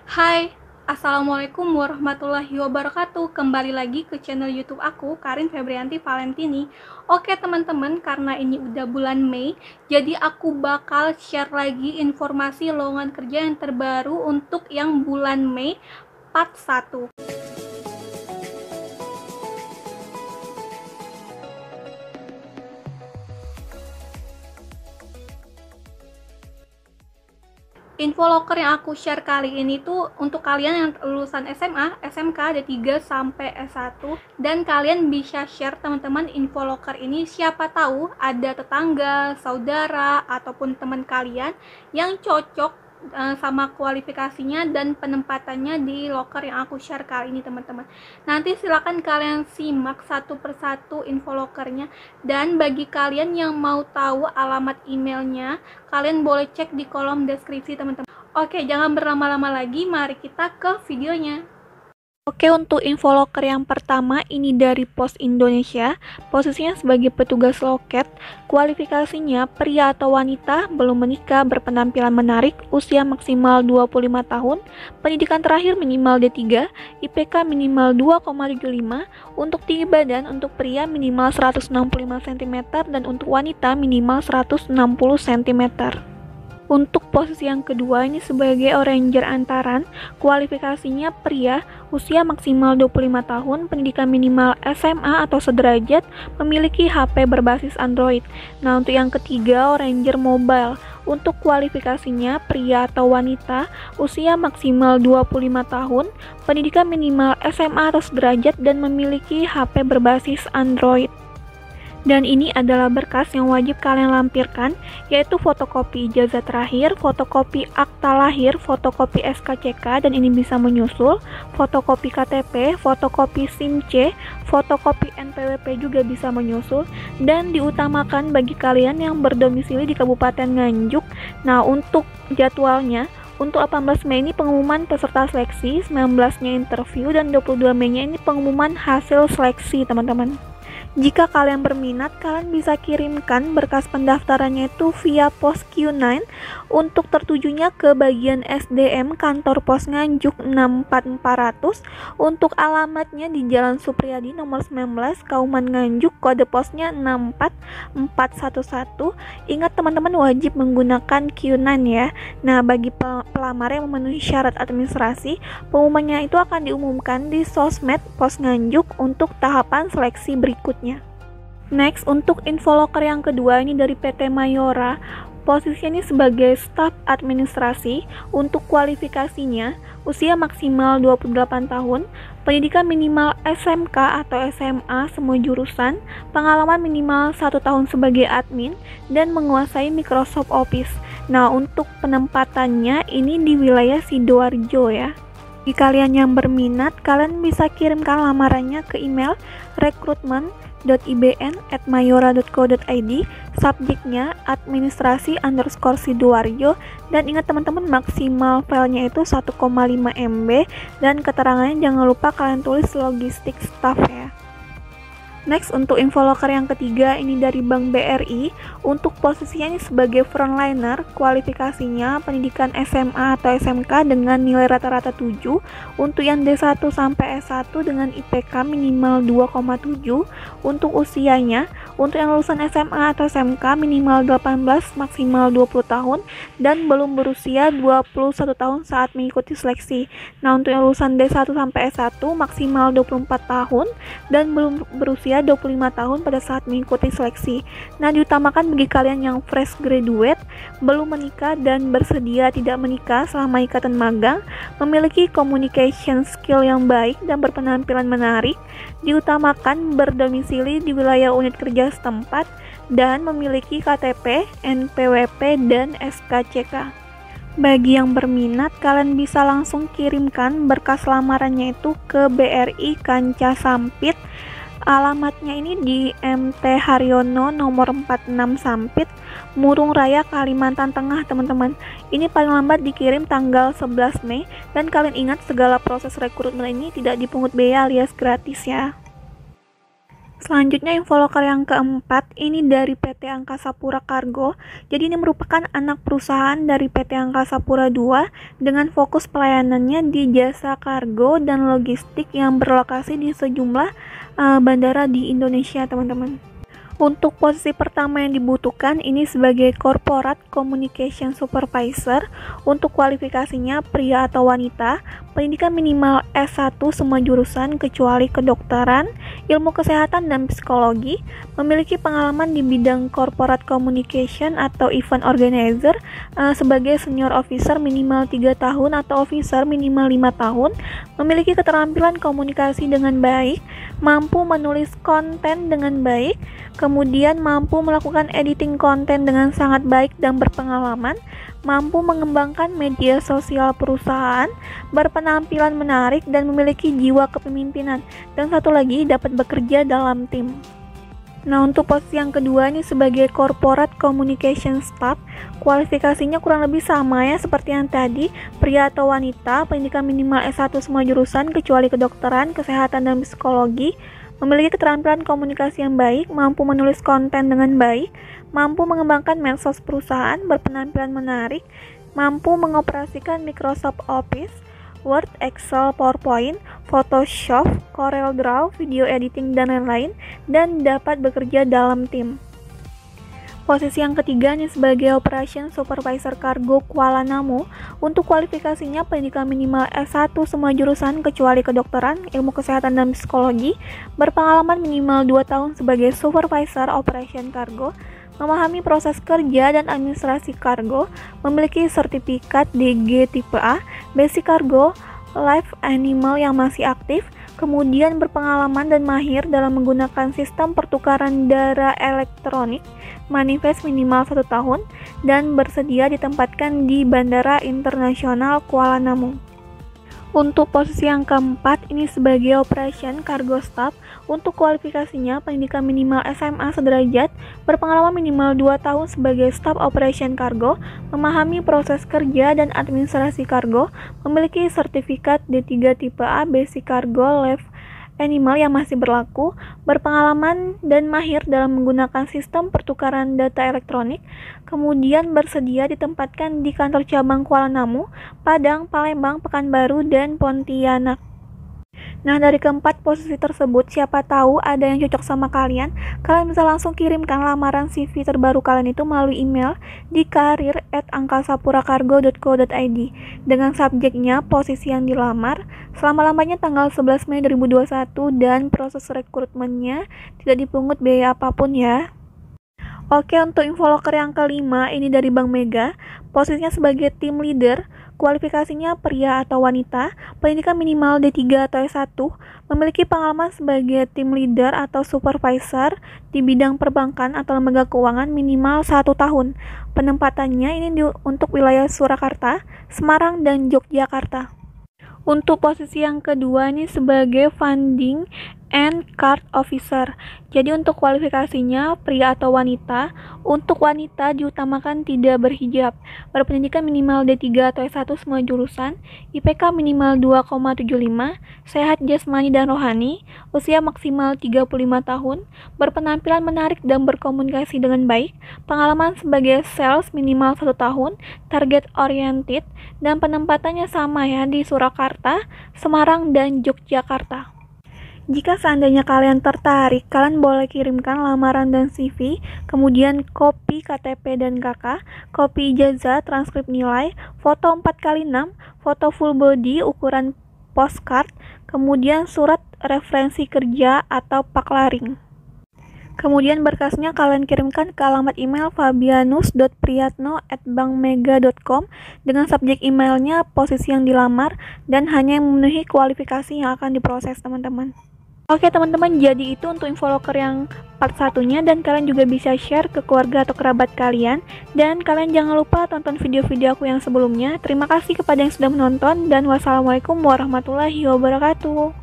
Hai, Assalamualaikum warahmatullahi wabarakatuh. Kembali lagi ke channel YouTube aku, Karin Febrianti Valentini. Oke teman-teman, karena ini udah bulan Mei, jadi aku bakal share lagi informasi lowongan kerja yang terbaru untuk yang bulan Mei part 1. Info loker yang aku share kali ini tuh untuk kalian yang lulusan SMA, SMK, D3 sampai S1, dan kalian bisa share teman-teman info loker ini, siapa tahu ada tetangga, saudara, ataupun teman kalian yang cocok sama kualifikasinya dan penempatannya di loker yang aku share kali ini teman-teman. Nanti silakan kalian simak satu persatu info lokernya, dan bagi kalian yang mau tahu alamat emailnya, kalian boleh cek di kolom deskripsi teman-teman. Oke, jangan berlama-lama lagi, mari kita ke videonya. Oke, untuk info loker yang pertama ini dari Pos Indonesia, posisinya sebagai petugas loket, kualifikasinya pria atau wanita, belum menikah, berpenampilan menarik, usia maksimal 25 tahun, pendidikan terakhir minimal D3, IPK minimal 2,75, untuk tinggi badan untuk pria minimal 165 cm dan untuk wanita minimal 160 cm. Untuk posisi yang kedua ini sebagai Oranger Antaran, kualifikasinya pria, usia maksimal 25 tahun, pendidikan minimal SMA atau sederajat, memiliki HP berbasis Android. Nah, untuk yang ketiga Oranger Mobile, untuk kualifikasinya pria atau wanita, usia maksimal 25 tahun, pendidikan minimal SMA atau sederajat dan memiliki HP berbasis Android. Dan ini adalah berkas yang wajib kalian lampirkan, yaitu fotokopi ijazah terakhir, fotokopi akta lahir, fotokopi SKCK, dan ini bisa menyusul, fotokopi KTP, fotokopi SIM C, fotokopi NPWP juga bisa menyusul, dan diutamakan bagi kalian yang berdomisili di Kabupaten Nganjuk. Nah, untuk jadwalnya, untuk 18 Mei ini pengumuman peserta seleksi, 19-nya interview, dan 22 Mei-nya ini pengumuman hasil seleksi, teman-teman. Jika kalian berminat, kalian bisa kirimkan berkas pendaftarannya itu via pos Q9 untuk tertujunya ke bagian SDM Kantor Pos Nganjuk 64400, untuk alamatnya di Jalan Supriyadi nomor 19 Kauman Nganjuk, kode posnya 64411. Ingat teman-teman, wajib menggunakan Q9 ya. Nah, bagi pelamar yang memenuhi syarat administrasi, pengumumannya itu akan diumumkan di sosmed Pos Nganjuk untuk tahapan seleksi berikutnya. Next, untuk info loker yang kedua ini dari PT Mayora, posisinya ini sebagai staf administrasi. Untuk kualifikasinya, usia maksimal 28 tahun, pendidikan minimal SMK atau SMA semua jurusan, pengalaman minimal 1 tahun sebagai admin, dan menguasai Microsoft Office. Nah, untuk penempatannya ini di wilayah Sidoarjo ya. Bagi kalian yang berminat, kalian bisa kirimkan lamarannya ke email recruitment.ibn@mayora.co.id, subjeknya administrasi_Sidoarjo, dan ingat teman-teman, maksimal filenya itu 1,5 MB, dan keterangannya jangan lupa kalian tulis logistik staff ya. Next, untuk info loker yang ketiga ini dari Bank BRI, untuk posisinya ini sebagai frontliner, kualifikasinya pendidikan SMA atau SMK dengan nilai rata-rata 7, untuk yang D1 sampai S1 dengan IPK minimal 2,7, untuk usianya, untuk yang lulusan SMA atau SMK minimal 18 maksimal 20 tahun dan belum berusia 21 tahun saat mengikuti seleksi. Nah, untuk yang lulusan D1 sampai S1 maksimal 24 tahun dan belum berusia 25 tahun pada saat mengikuti seleksi. Nah, diutamakan bagi kalian yang fresh graduate, belum menikah dan bersedia tidak menikah selama ikatan magang, memiliki communication skill yang baik dan berpenampilan menarik, diutamakan berdomisili di wilayah unit kerja setempat dan memiliki KTP, NPWP, dan SKCK. Bagi yang berminat, kalian bisa langsung kirimkan berkas lamarannya itu ke BRI Kanca Sampit. Alamatnya ini di MT Haryono nomor 46 Sampit, Murung Raya, Kalimantan Tengah, teman-teman. Ini paling lambat dikirim tanggal 11 Mei, dan kalian ingat segala proses rekrutmen ini tidak dipungut biaya alias gratis ya. Selanjutnya infoloker yang keempat, ini dari PT Angkasa Pura Cargo. Jadi ini merupakan anak perusahaan dari PT Angkasa Pura II dengan fokus pelayanannya di jasa kargo dan logistik yang berlokasi di sejumlah bandara di Indonesia, teman-teman. Untuk posisi pertama yang dibutuhkan ini sebagai Corporate Communication Supervisor. Untuk kualifikasinya pria atau wanita, pendidikan minimal S1 semua jurusan kecuali kedokteran, ilmu kesehatan dan psikologi, memiliki pengalaman di bidang corporate communication atau event organizer sebagai senior officer minimal 3 tahun atau officer minimal 5 tahun, memiliki keterampilan komunikasi dengan baik, mampu menulis konten dengan baik, kemudian mampu melakukan editing konten dengan sangat baik dan berpengalaman, mampu mengembangkan media sosial perusahaan, berpenampilan menarik dan memiliki jiwa kepemimpinan, dan satu lagi dapat bekerja dalam tim. Nah, untuk posisi yang kedua ini sebagai Corporate Communication Staff, kualifikasinya kurang lebih sama ya seperti yang tadi, pria atau wanita, pendidikan minimal S1 semua jurusan kecuali kedokteran, kesehatan dan psikologi, memiliki keterampilan komunikasi yang baik, mampu menulis konten dengan baik, mampu mengembangkan medsos perusahaan, berpenampilan menarik, mampu mengoperasikan Microsoft Office, Word, Excel, PowerPoint, Photoshop, CorelDRAW, video editing, dan lain-lain, dan dapat bekerja dalam tim. Posisi yang ketiga nih sebagai Operation Supervisor Cargo Kuala Namu. Untuk kualifikasinya pendidikan minimal S1 semua jurusan kecuali kedokteran, ilmu kesehatan dan psikologi, berpengalaman minimal 2 tahun sebagai Supervisor Operation Cargo, memahami proses kerja dan administrasi kargo, memiliki sertifikat DG tipe A, basic cargo, live animal yang masih aktif, kemudian berpengalaman dan mahir dalam menggunakan sistem pertukaran darah elektronik, manifest minimal 1 tahun, dan bersedia ditempatkan di Bandara Internasional Kuala Namu. Untuk posisi yang keempat, ini sebagai Operation Cargo Staff. Untuk kualifikasinya, pendidikan minimal SMA sederajat, berpengalaman minimal 2 tahun sebagai Staff Operation Cargo, memahami proses kerja dan administrasi kargo, memiliki sertifikat D3 tipe A Basic Cargo Live Animal yang masih berlaku, berpengalaman dan mahir dalam menggunakan sistem pertukaran data elektronik, kemudian bersedia ditempatkan di kantor cabang Kuala Namu, Padang, Palembang, Pekanbaru, dan Pontianak. Nah, dari keempat posisi tersebut, siapa tahu ada yang cocok sama kalian. Kalian bisa langsung kirimkan lamaran CV terbaru kalian itu melalui email di karir@angkasapuracargo.co.id dengan subjeknya posisi yang dilamar, selama-lamanya tanggal 11 Mei 2021, dan proses rekrutmennya tidak dipungut biaya apapun ya. Oke, untuk infoloker yang kelima, ini dari Bank Mega. Posisinya sebagai tim leader, kualifikasinya pria atau wanita, pendidikan minimal D3 atau S1, memiliki pengalaman sebagai tim leader atau supervisor di bidang perbankan atau lembaga keuangan minimal 1 tahun. Penempatannya ini untuk wilayah Surakarta, Semarang, dan Yogyakarta. Untuk posisi yang kedua ini sebagai Funding and Card Officer. Jadi untuk kualifikasinya pria atau wanita. Untuk wanita diutamakan tidak berhijab, berpendidikan minimal D3 atau S1 semua jurusan, IPK minimal 2,75, sehat jasmani dan rohani, usia maksimal 35 tahun, berpenampilan menarik dan berkomunikasi dengan baik, pengalaman sebagai sales minimal 1 tahun, target oriented, dan penempatannya sama ya di Surakarta, Semarang, dan Yogyakarta. Jika seandainya kalian tertarik, kalian boleh kirimkan lamaran dan CV, kemudian kopi KTP dan KK, kopi ijazah, transkrip nilai, foto 4x6, foto full body ukuran postcard, kemudian surat referensi kerja atau paklaring. Kemudian berkasnya kalian kirimkan ke alamat email fabianus.priyatno@bankmega.com dengan subjek emailnya posisi yang dilamar dan hanya yang memenuhi kualifikasi yang akan diproses, teman-teman. Oke teman-teman, jadi itu untuk infoloker yang part satunya, dan kalian juga bisa share ke keluarga atau kerabat kalian, dan kalian jangan lupa tonton video-video aku yang sebelumnya. Terima kasih kepada yang sudah menonton, dan wassalamualaikum warahmatullahi wabarakatuh.